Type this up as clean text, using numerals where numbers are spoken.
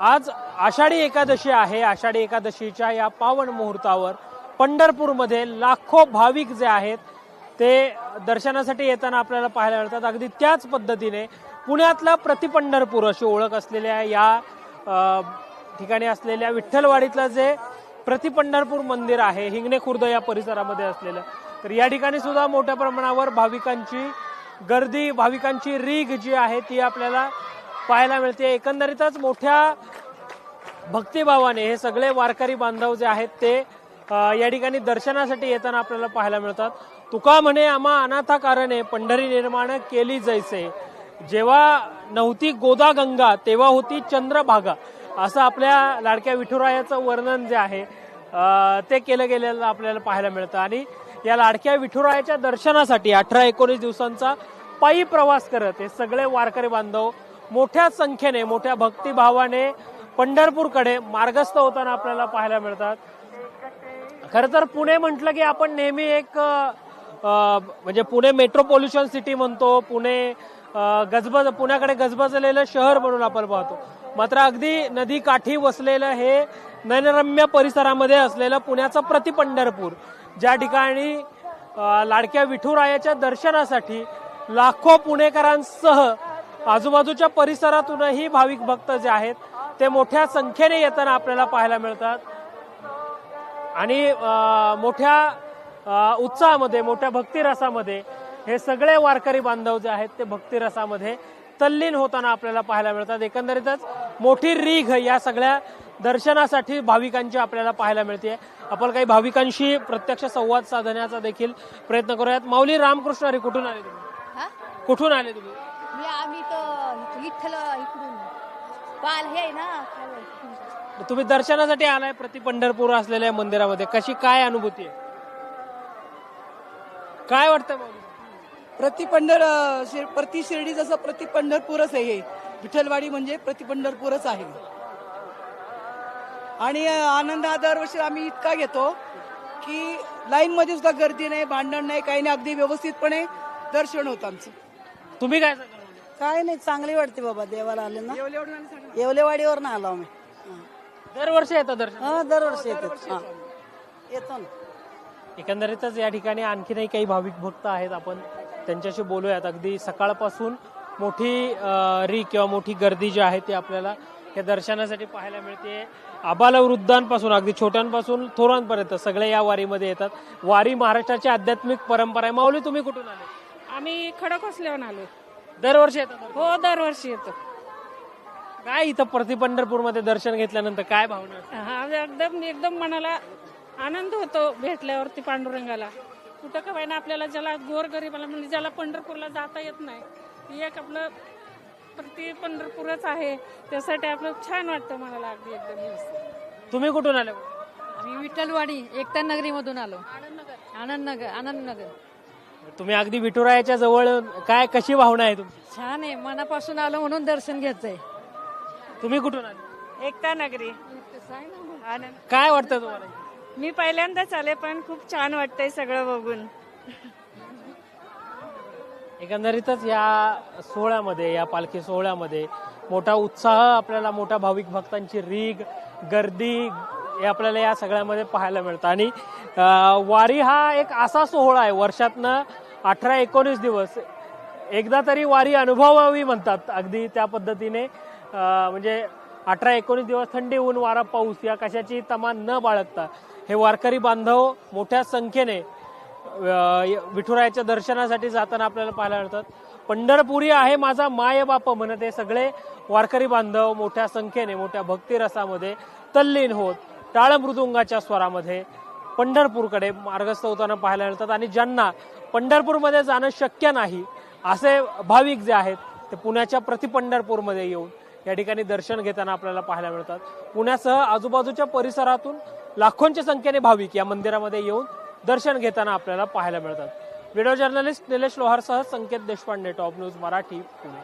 आज आषाढी एकादशी आहे. आषाढी एकादशीच्या या पावन मुहूर्तावर पंढरपूरमध्ये लाखो भाविक जे आहेत ते दर्शनासाठी येताना आपल्याला पाहायला मिळतात. अगदी त्याच पद्धतीने पुण्यातला प्रतिपंढरपूर अशी ओळख असलेल्या या ठिकाणी असलेल्या विठ्ठलवाडीतलं जे प्रतिपंढरपूर मंदिर आहे हिंगणे खुर्द या परिसरामध्ये असलेलं, तर या ठिकाणी सुद्धा मोठ्या प्रमाणावर भाविकांची गर्दी, भाविकांची रीघ जी आहे ती आपल्याला पाहायला मिळते. एकंदरीतच मोठ्या भक्तिभावाने हे सगळे वारकरी बांधव जे आहेत ते या ठिकाणी दर्शनासाठी येताना आपल्याला पाहायला मिळतात. तुका म्हणे आम्हा अनाथा कारणे पंढरी निर्माण केली जैसे, जेव्हा नव्हती गोदा गंगा तेव्हा होती चंद्रभागा, असं आपल्या लाडक्या विठुरायाचं वर्णन जे आहे ते केलं गेलेलं आपल्याला पाहायला मिळतं. आणि या लाडक्या विठुरायाच्या दर्शनासाठी 18-19 दिवसांचा पायी प्रवास करत हे सगळे वारकरी बांधव मोठ्या संख्येने मोठ्या भक्तिभावाने पंढरपूरकडे मार्गस्थ होताना आपल्याला पाहायला मिळतात. खरं तर पुणे म्हटलं की आपण नेहमी एक म्हणजे पुणे मेट्रोपॉलिटन सिटी म्हणतो, पुण्याकडे गजबजलेलं शहर म्हणून आपण पाहतो. मात्र अगदी नदी काठी वसलेलं हे नयनरम्य परिसरामध्ये असलेलं पुण्याचं प्रतिपंढरपूर, ज्या ठिकाणी लाडक्या विठुरायाच्या दर्शनासाठी लाखो पुणेकरांसह आजूबाजूच्या परिसरातूनही भाविक भक्त जे आहेत ते मोठ्या संख्येने येताना आपल्याला पाहायला मिळतात. आणि मोठ्या उत्साहामध्ये, मोठ्या भक्तिरसामध्ये हे सगळे वारकरी बांधव जे आहेत ते भक्तिरसामध्ये तल्लीन होताना आपल्याला पाहायला मिळतात. एकंदरीतच मोठी रीघ या सगळ्या दर्शनासाठी भाविकांची आपल्याला पाहायला मिळते. आपण काही भाविकांशी प्रत्यक्ष संवाद साधण्याचा देखील प्रयत्न करूयात. माऊली रामकृष्ण हरी, कुठून आले तुम्ही? कुठून आले तुम्ही? आम्ही तर विठ्ठल इकडून पाल हे ना. तुम्ही दर्शनासाठी आलाय प्रतिपंढरपूर असलेल्या मंदिरामध्ये, कशी काय अनुभूती आहे, काय वाटतं माऊली? प्रति शिर्डी जसं प्रतिपंढरपूरच आहे, विठ्ठलवाडी म्हणजे प्रतिपंढरपूरच आहे. आणि आनंद हा दरवर्षी आम्ही इतका घेतो की लाईन मध्ये सुद्धा गर्दी नाही, भांडण नाही, काही नाही, अगदी व्यवस्थितपणे दर्शन होतं आमचं. तुम्ही काय सांगाल? काय नाही, चांगली वाटते बाबा, देवाला आले ना. येवलेवाडीवर ना आलो आम्ही. दरवर्षी येतं दर्शन? दरवर्षी येतो ना. एकंदरीतच या ठिकाणी आणखीनही काही भाविक भक्त आहेत, आपण त्यांच्याशी बोलूयात. अगदी सकाळपासून मोठी रीघ किंवा मोठी गर्दी जी आहे ती आपल्याला या दर्शनासाठी पाहायला मिळते. आबालवृद्धांपासून अगदी छोट्यांपासून थोरांपर्यंत सगळे या वारीमध्ये येतात. वारी महाराष्ट्राची आध्यात्मिक परंपरा आहे. माऊली, तुम्ही कुठून आले? आम्ही खडकवासल्याहून आलो. दरवर्षी येतात? हो, दरवर्षी येतो. काय इथं प्रतिपंढरपूरमध्ये दर्शन घेतल्यानंतर काय भावना? हा, एकदम मनाला आनंद होतो भेटल्यावरती पांडुरंगाला. कुठं का पाहिजे आपल्याला, ज्याला गोरगरीबाला म्हणजे ज्याला पंढरपूरला जाता येत नाही, ती एक आपलं प्रतिपंढरपूरच आहे, त्यासाठी आपलं छान वाटतं मनाला अगदी एकदम व्यवस्थित. तुम्ही कुठून आले? आम्ही विठ्ठलवाडी एकता नगरी मधून आलो. आनंदनगर. तुम्ही अगदी विठुरायाच्या जवळ, काय कशी भावना आहे तुमची? छान आहे, मनापासून आलो म्हणून दर्शन घ्यायचंय. तुम्ही कुठून आले? एकता नगरी. काय वाटतं तुम्हाला? मी पहिल्यांदाच आले, पण खूप छान वाटतंय सगळं बघून. एकंदरीतच या सोहळ्यामध्ये, या पालखी सोहळ्यामध्ये मोठा उत्साह आपल्याला, मोठ्या भाविक भक्तांची रीघ, गर्दी हे आपल्याला या सगळ्यामध्ये पाहायला मिळतं. आणि वारी हा एक असा सोहळा आहे, वर्षातनं 18-19 दिवस एकदा तरी वारी अनुभवावी म्हणतात. अगदी त्या पद्धतीने म्हणजे 18-19 दिवस थंडी, ऊन, वारा, पाऊस या कशाची तमा न बाळगता हे वारकरी बांधव मोठ्या संख्येने विठुरायाच्या दर्शनासाठी जाताना आपल्याला पाहायला मिळतात. पंढरपुरी आहे माझा माय बाप म्हणत हे सगळे वारकरी बांधव मोठ्या संख्येने मोठ्या भक्तिरसामध्ये तल्लीन होत टाळ मृदुंगाच्या स्वरामध्ये पंढरपूरकडे मार्गस्थ होताना पाहायला मिळतात. आणि ज्यांना पंढरपूरमध्ये जाणं शक्य नाही असे भाविक जे आहेत ते पुण्याच्या प्रतिपंढरपूरमध्ये येऊन या ठिकाणी दर्शन घेताना आपल्याला पाहायला मिळतात. पुण्यासह आजूबाजूच्या परिसरातून लाखोंच्या संख्येने भाविक या मंदिरामध्ये येऊन दर्शन घेताना आपल्याला पाहायला मिळतात. व्हिडिओ जर्नलिस्ट निलेश लोहारसह संकेत देशपांडे, टॉप न्यूज मराठी, पुणे.